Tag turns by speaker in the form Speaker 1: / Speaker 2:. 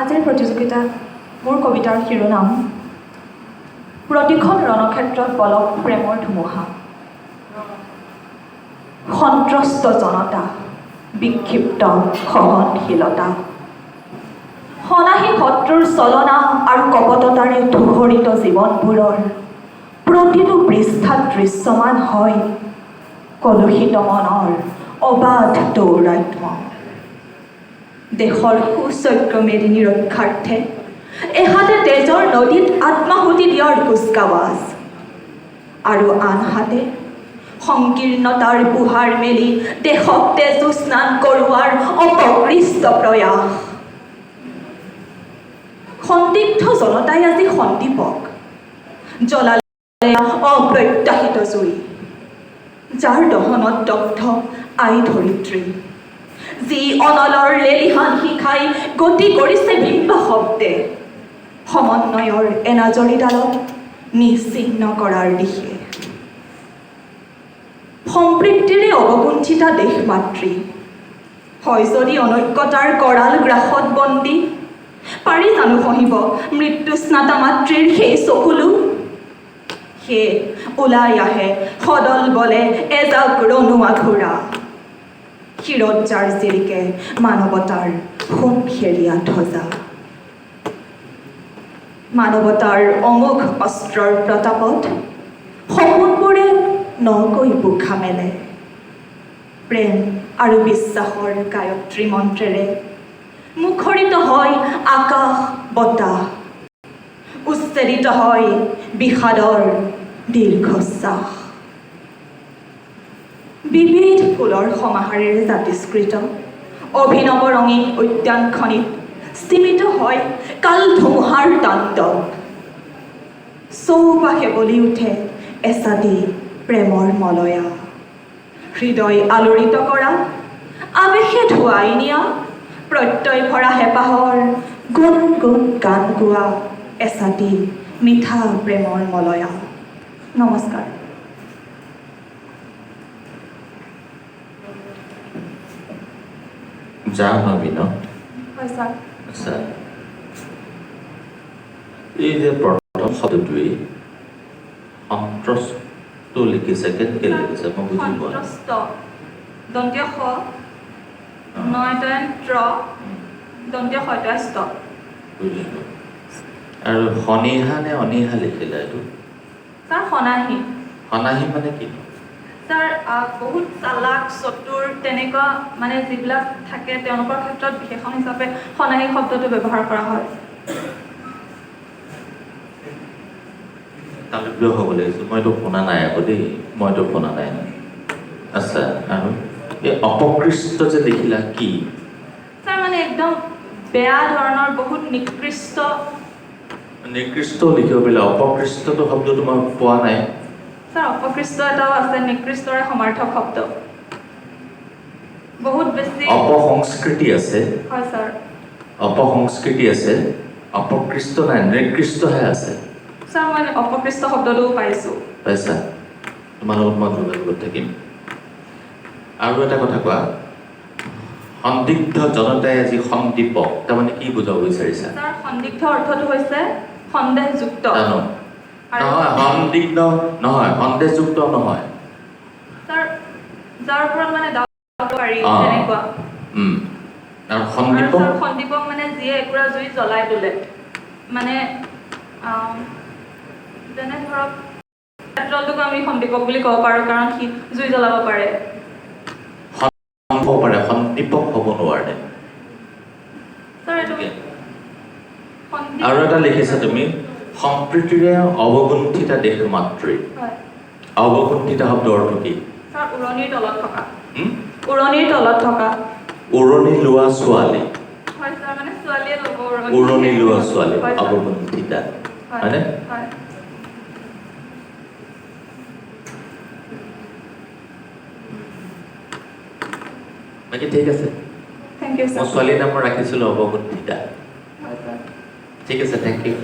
Speaker 1: আজিৰ প্ৰতিযোগিতা মোৰ কবিতাৰ শিৰোনাম প্ৰতিখন ৰণক্ষেত্ৰত বলক প্ৰেমৰ ধুমুহা। সন্ত্ৰস্ত জনতা, বিক্ষিপ্ত সহনশীলতা, সনাহী শত্ৰুৰ চলনা আৰু কপটতাৰে ধূসৰিত জীৱনবোৰৰ প্ৰতিটো পৃষ্ঠাত দৃশ্যমান হয় কলুষিত মনৰ অবাধ দৌৰাত্ম্য। দেশৰ সুচক্ৰ মেদিনী ৰক্ষাৰ্থে এহাতে তেজৰ নদীত আত্মাহুতি দিয়াৰ কুচকাৱাজ আৰু আনহাতে সংকীৰ্ণতাৰ বুহাৰ মেলি দেশক তেজু স্নান কৰোৱাৰ অপকৃষ্ট প্ৰয়াস। সন্দিগ্ধ জনতাই আজি সন্দীপক জ্বলালে অপ্ৰত্যাশিত জুই, যাৰ দহনত দগ্ধ আই ধৰিত্ৰী, যি অনলৰ লেলিহান শিখাই গতি কৰিছে বিম্বা শব্দে সমন্বয়ৰ এনাজৰীডালত নিশ্চিহ্ন কৰাৰ দিশে। সম্পৃক্তিৰে অৱকুণ্ঠিতা দেশ মাতৃ হয় যদি অনৈক্যতাৰ কৰাল গ্ৰাসত বন্দী, পাৰি জানো সহিব মৃত্যু স্নাতা মাতৃৰ সেই চকুলো? সেয়ে ওলাই আহে সদল বলে এজাক ৰণুৱা ঘোঁৰা, শিৰত যাৰ জিৰিকে মানৱতাৰ সোণসেৰীয়া ধ্বজা। মানৱতাৰ অমোঘ অস্ত্ৰৰ প্ৰতাপত সপোনবোৰে নকৈ বুখা মেলে, প্ৰেম আৰু বিশ্বাসৰ গায়ত্ৰী মন্ত্ৰেৰে মুখৰিত হয় আকাশ বতাহ, উচ্ছেদিত হয় বিষাদৰ দীৰ্ঘশ্বাস। বিবিধ ফুলৰ সমাহাৰেৰে জাতিস্কৃত অভিনৱ ৰঙীন উদ্যানখনিত স্তিমিত হয় কাল ধুমুহাৰ তাণ্ডৱ। চৌপাশে বলি উঠে এচাদি প্ৰেমৰ মলয়া, হৃদয় আলোড়িত কৰা আৱেশে ধুৱাই নিয়া প্ৰত্যয় ভৰা হেঁপাহৰ গুণ গুণ গান গোৱা এচাদি মিঠা প্ৰেমৰ মলয়া। নমস্কাৰ।
Speaker 2: জাহ্নবী ন?
Speaker 1: হয় ছাৰ।
Speaker 2: আচ্ছা, এই যে প্ৰথম শব্দটোৱেই সন্ত্ৰস্ত লিখিছে, কেনেকৈ লিখিছে মই বুজি পোৱা নাই।
Speaker 1: সন্ত্ৰস্ত দন্তীয় স নয়তয়ন ত্ৰ দন্তীয় শয়তয় ষ্ট।
Speaker 2: বুজিছোঁ। আৰু সনিহা নে অনিহা লিখিলে এইটো?
Speaker 1: ছাৰ সনাহী।
Speaker 2: সনাহী মানে কি?
Speaker 1: ছাৰ বহুত চালাক চতুৰ তেনেকুৱা মানে যিবিলাক থাকে তেওঁলোকৰ ক্ষেত্ৰত বিশেষণ হিচাপে সনাহী শব্দটো ব্যৱহাৰ কৰা হয়।
Speaker 2: তালুকীয় হ'ব লাগিছিল, মইতো শুনা নাই আকৌ দেই, মইতো শুনা নাই। আচ্ছা, আৰু এই অপকৃষ্ট যে লিখিলা কি?
Speaker 1: ছাৰ মানে একদম বেয়া ধৰণৰ বহুত নিকৃষ্ট
Speaker 2: লিখিব পাৰিলে, অপকৃষ্টটো শব্দটো মই পোৱা নাই।
Speaker 1: ছাৰ অপকৃষ্ট এটাও আছে, নিকৃষ্টৰে সমাৰ্থক শব্দ। বহুত বেছি
Speaker 2: অপসংস্কৃতি আছে।
Speaker 1: হয় ছাৰ।
Speaker 2: অপসংস্কৃতি আছে, অপকৃষ্ট নাই, নিকৃষ্টহে আছে।
Speaker 1: ছাৰ মই অপকৃষ্ট শব্দটোও পাইছোঁ।
Speaker 2: পাইছা? তোমাৰ লগত মই যোগাযোগত থাকিম। আৰু এটা কথা কোৱা, সন্দিগ্ধ জনতাই আজি সন্দীপক তাৰমানে কি বুজাব বিচাৰিছা?
Speaker 1: ছাৰ সন্দিগ্ধ অৰ্থটো হৈছে সন্দেহযুক্ত।
Speaker 2: জানো নহয়, সন্দিগ্ধ নহয়, সন্দেহযুক্ত নহয়।
Speaker 1: ছাৰ যাৰ ওপৰত মানে ডাউট পাৰি তেনেকুৱা।
Speaker 2: আৰু সন্দীপক?
Speaker 1: আৰু সন্দীপক মানে যিয়ে একুৰা জুই জ্বলাই তোলে, মানে যেনে ধৰক পেট্ৰলটোকো আমি সন্দীপক বুলি ক'ব পাৰোঁ, কাৰণ সি জুই জ্বলাব পাৰে।
Speaker 2: হ'ব পাৰে, সন্দীপক হ'ব নোৱাৰে। আৰু এটা লিখিছা তুমি, সম্প্ৰীতিৰে অৱগুণ্ঠিতা দেশ মাতৃ। অৱগুণ্ঠিতা শব্দ অৰ্থ কি?
Speaker 1: ছাৰ উৰণিৰ তলত থকা। উৰণিৰ তলত থকা।
Speaker 2: উৰণি লোৱা ছোৱালী।
Speaker 1: হয় ছাৰ, মানে ছোৱালীয়ে ল'ব
Speaker 2: উৰণি লোৱা ছোৱালী, অৱগুণ্ঠিতা, হয়নে?
Speaker 1: হয়।
Speaker 2: বাকী ঠিক আছে।
Speaker 1: Thank you sir.
Speaker 2: মই ছোৱালীৰ নাম ৰাখিছিলোঁ অৱগুণ্ঠিতা।
Speaker 1: হয় ছাৰ।
Speaker 2: ঠিক আছে, থেংক ইউ।